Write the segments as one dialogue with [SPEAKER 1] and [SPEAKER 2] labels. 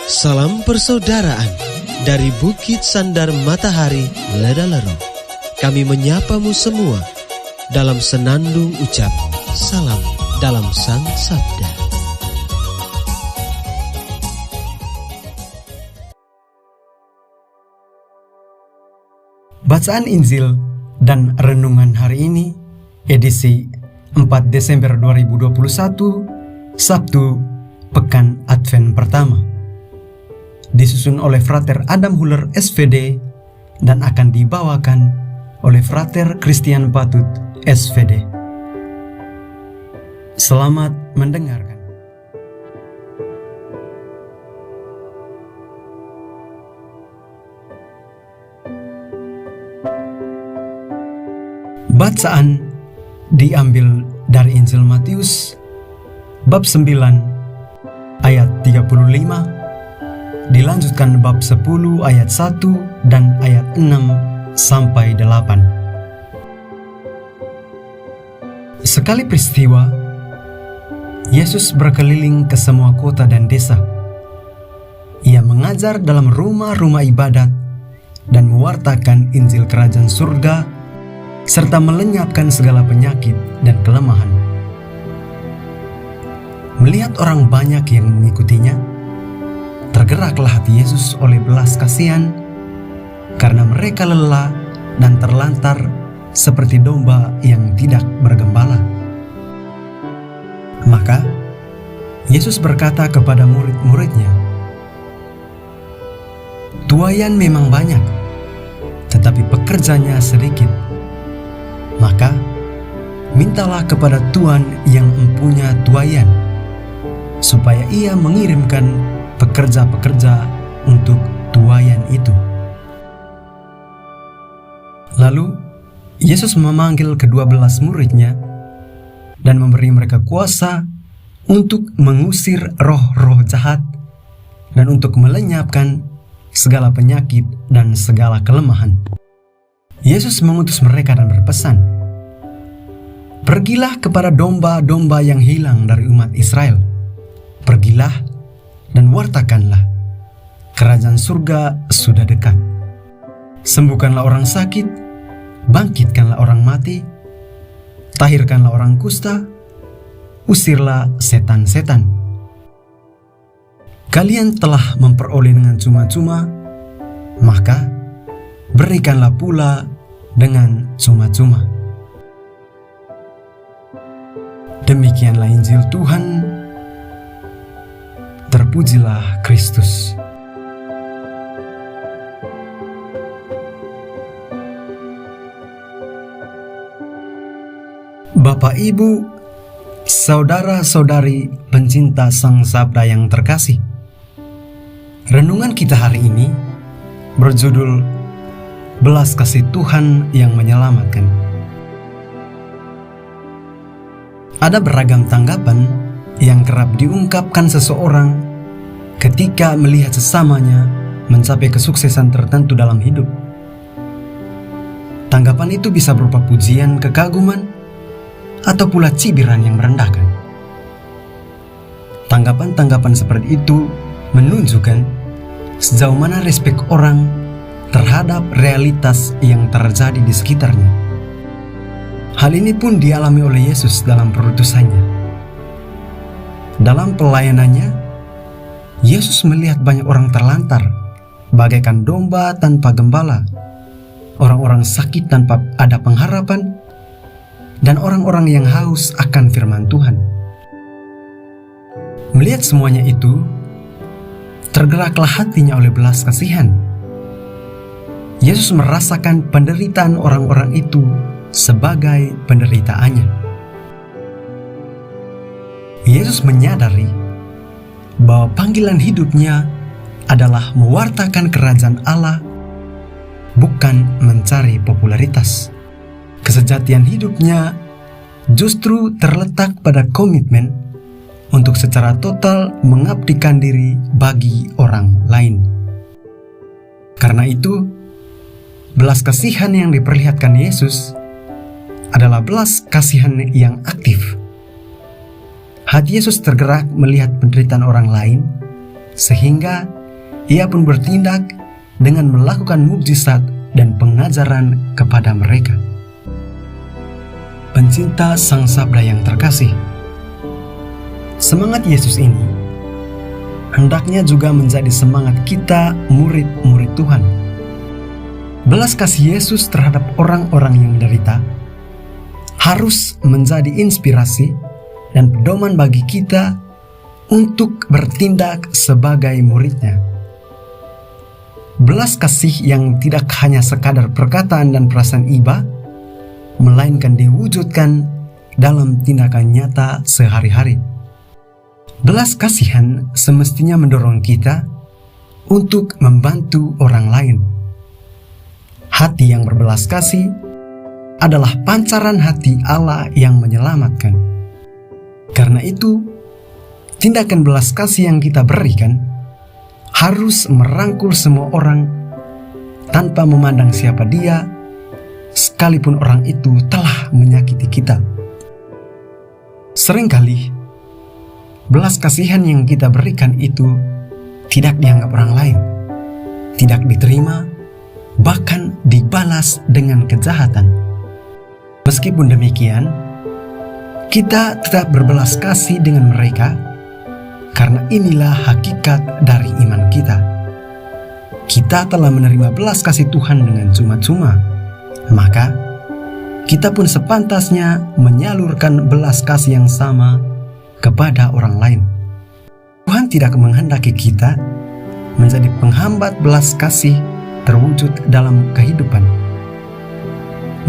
[SPEAKER 1] Salam persaudaraan dari Bukit Sandar Matahari Ledalero. Kami menyapamu semua dalam senandung ucap salam dalam Sang Sabda.
[SPEAKER 2] Bacaan Injil dan renungan hari ini, edisi 4 Desember 2021, Sabtu, Pekan Advent pertama. Disusun oleh Frater Adam Huller SVD dan akan dibawakan oleh Frater Christian Patut SVD. Selamat mendengarkan. Bacaan diambil dari Injil Matius bab 9 ayat 35, dilanjutkan bab 10 ayat 1 dan ayat 6 sampai 8. Sekali peristiwa, Yesus berkeliling ke semua kota dan desa. Ia mengajar dalam rumah-rumah ibadat dan mewartakan Injil Kerajaan Surga serta melenyapkan segala penyakit dan kelemahan. Melihat orang banyak yang mengikutinya, tergeraklah hati Yesus oleh belas kasihan karena mereka lelah dan terlantar seperti domba yang tidak bergembala. Maka Yesus berkata kepada murid-muridnya, "Tuaian memang banyak, tetapi pekerjanya sedikit. Maka mintalah kepada Tuhan yang mempunyai tuaian, supaya ia mengirimkan pekerja-pekerja untuk tuaian itu." Lalu Yesus memanggil ke-12 muridnya dan memberi mereka kuasa untuk mengusir roh-roh jahat dan untuk melenyapkan segala penyakit dan segala kelemahan. Yesus mengutus mereka dan berpesan, "Pergilah kepada domba-domba yang hilang dari umat Israel. Pergilah dan wartakanlah, kerajaan surga sudah dekat. Sembuhkanlah orang sakit, bangkitkanlah orang mati, tahirkanlah orang kusta, usirlah setan-setan. Kalian telah memperoleh dengan cuma-cuma, maka berikanlah pula dengan cuma-cuma." Demikianlah Injil Tuhan. Terpujilah Kristus. Bapak, Ibu, saudara-saudari pencinta Sang Sabda yang terkasih, renungan kita hari ini berjudul Belas Kasih Tuhan yang Menyelamatkan. Ada beragam tanggapan yang kerap diungkapkan seseorang ketika melihat sesamanya mencapai kesuksesan tertentu dalam hidup. Tanggapan itu bisa berupa pujian, kekaguman, atau pula cibiran yang merendahkan. Tanggapan-tanggapan seperti itu menunjukkan sejauh mana respek orang terhadap realitas yang terjadi di sekitarnya. Hal ini pun dialami oleh Yesus dalam perutusannya. Dalam pelayanannya, Yesus melihat banyak orang terlantar, bagaikan domba tanpa gembala, orang-orang sakit tanpa ada pengharapan, dan orang-orang yang haus akan firman Tuhan. Melihat semuanya itu, tergeraklah hatinya oleh belas kasihan. Yesus merasakan penderitaan orang-orang itu sebagai penderitaannya. Yesus menyadari bahwa panggilan hidupnya adalah mewartakan kerajaan Allah, bukan mencari popularitas. Kesejatian hidupnya justru terletak pada komitmen untuk secara total mengabdikan diri bagi orang lain. Karena itu, belas kasihan yang diperlihatkan Yesus adalah belas kasihan yang aktif. Hati Yesus tergerak melihat penderitaan orang lain, sehingga Ia pun bertindak dengan melakukan mukjizat dan pengajaran kepada mereka. Pencinta Sang Sabda yang terkasih, semangat Yesus ini hendaknya juga menjadi semangat kita murid-murid Tuhan. Belas kasih Yesus terhadap orang-orang yang menderita harus menjadi inspirasi dan pedoman bagi kita untuk bertindak sebagai muridnya. Belas kasih yang tidak hanya sekadar perkataan dan perasaan iba, melainkan diwujudkan dalam tindakan nyata sehari-hari. Belas kasihan semestinya mendorong kita untuk membantu orang lain. Hati yang berbelas kasih adalah pancaran hati Allah yang menyelamatkan. Karena itu, tindakan belas kasih yang kita berikan harus merangkul semua orang tanpa memandang siapa dia, sekalipun orang itu telah menyakiti kita. Seringkali, belas kasihan yang kita berikan itu tidak dianggap orang lain, tidak diterima, bahkan dibalas dengan kejahatan. Meskipun demikian, kita tetap berbelas kasih dengan mereka, karena inilah hakikat dari iman kita. Kita telah menerima belas kasih Tuhan dengan cuma-cuma, maka kita pun sepantasnya menyalurkan belas kasih yang sama kepada orang lain. Tuhan tidak menghendaki kita menjadi penghambat belas kasih terwujud dalam kehidupan,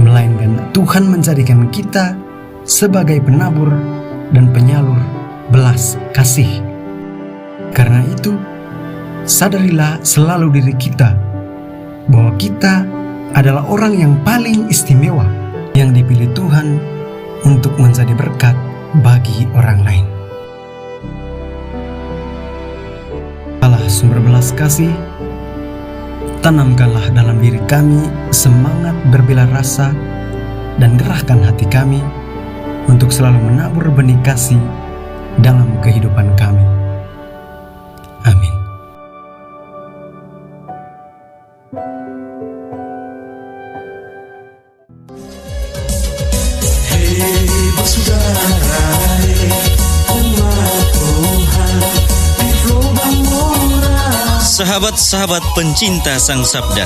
[SPEAKER 2] melainkan Tuhan menjadikan kita sebagai penabur dan penyalur belas kasih. Karena itu, sadarilah selalu diri kita bahwa kita adalah orang yang paling istimewa yang dipilih Tuhan untuk menjadi berkat bagi orang lain. Allah sumber belas kasih, tanamkanlah dalam diri kami semangat berbela rasa dan gerahkan hati kami untuk selalu menabur benih kasih dalam kehidupan kami. Amin.
[SPEAKER 3] Sahabat-sahabat pencinta Sang Sabda,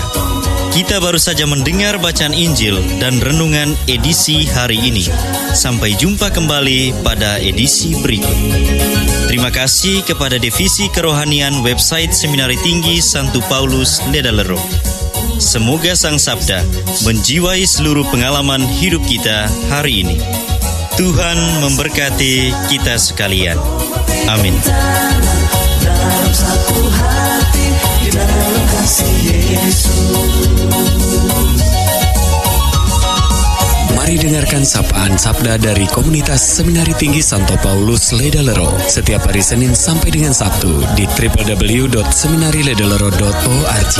[SPEAKER 3] kita baru saja mendengar bacaan Injil dan renungan edisi hari ini. Sampai jumpa kembali pada edisi berikut. Terima kasih kepada Divisi Kerohanian website Seminari Tinggi Santo Paulus Ledalero. Semoga Sang Sabda menjiwai seluruh pengalaman hidup kita hari ini. Tuhan memberkati kita sekalian. Amin. Dalam satu hati, di dalam kasih Yesus.
[SPEAKER 4] Mari dengarkan sapaan sabda dari komunitas Seminari Tinggi Santo Paulus Ledalero setiap hari Senin sampai dengan Sabtu di www.seminariledalero.org.